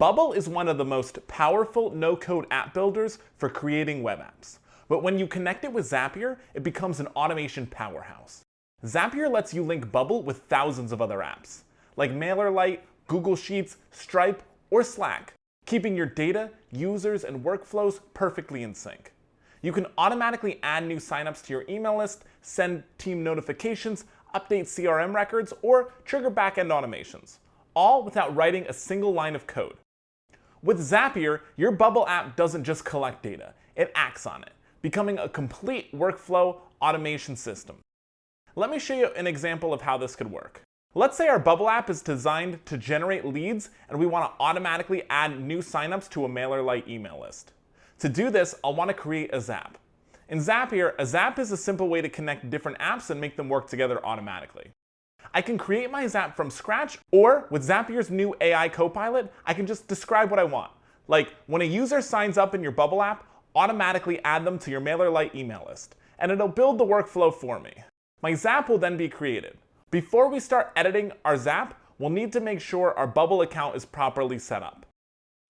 Bubble is one of the most powerful no-code app builders for creating web apps. But when you connect it with Zapier, it becomes an automation powerhouse. Zapier lets you link Bubble with thousands of other apps, like MailerLite, Google Sheets, Stripe, or Slack, keeping your data, users, and workflows perfectly in sync. You can automatically add new signups to your email list, send team notifications, update CRM records, or trigger backend automations, all without writing a single line of code. With Zapier, your Bubble app doesn't just collect data, it acts on it, becoming a complete workflow automation system. Let me show you an example of how this could work. Let's say our Bubble app is designed to generate leads and we want to automatically add new signups to a MailerLite email list. To do this, I'll want to create a Zap. In Zapier, a Zap is a simple way to connect different apps and make them work together automatically. I can create my Zap from scratch, or with Zapier's new AI Copilot, I can just describe what I want. Like, when a user signs up in your Bubble app, automatically add them to your MailerLite email list, and it'll build the workflow for me. My Zap will then be created. Before we start editing our Zap, we'll need to make sure our Bubble account is properly set up.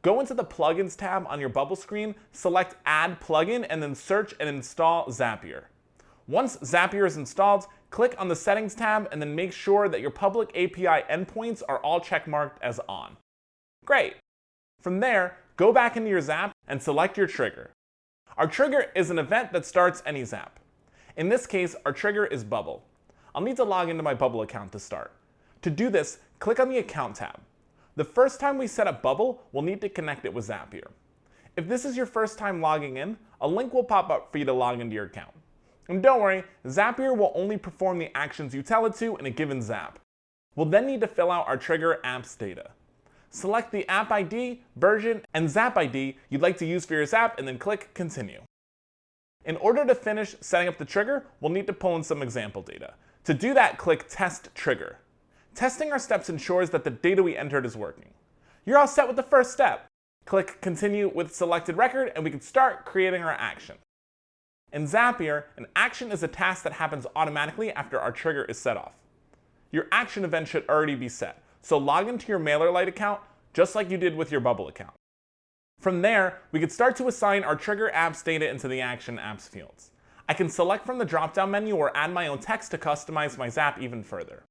Go into the Plugins tab on your Bubble screen, select Add Plugin, and then search and install Zapier. Once Zapier is installed, click on the Settings tab and then make sure that your public API endpoints are all checkmarked as on. Great! From there, go back into your Zap and select your trigger. Our trigger is an event that starts any Zap. In this case, our trigger is Bubble. I'll need to log into my Bubble account to start. To do this, click on the Account tab. The first time we set up Bubble, we'll need to connect it with Zapier. If this is your first time logging in, a link will pop up for you to log into your account. And don't worry, Zapier will only perform the actions you tell it to in a given Zap. We'll then need to fill out our trigger app's data. Select the app ID, version, and Zap ID you'd like to use for your Zap and then click Continue. In order to finish setting up the trigger, we'll need to pull in some example data. To do that, click Test Trigger. Testing our steps ensures that the data we entered is working. You're all set with the first step. Click Continue with selected record and we can start creating our action. In Zapier, an action is a task that happens automatically after our trigger is set off. Your action event should already be set, so log into your MailerLite account just like you did with your Bubble account. From there, we can start to assign our trigger app's data into the action apps fields. I can select from the drop-down menu or add my own text to customize my Zap even further.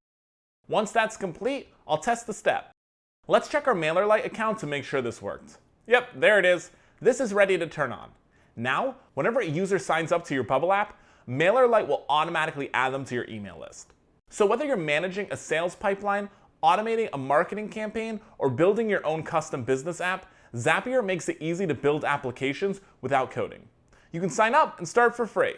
Once that's complete, I'll test the step. Let's check our MailerLite account to make sure this worked. Yep, there it is. This is ready to turn on. Now, whenever a user signs up to your Bubble app, MailerLite will automatically add them to your email list. So whether you're managing a sales pipeline, automating a marketing campaign, or building your own custom business app, Zapier makes it easy to build applications without coding. You can sign up and start for free.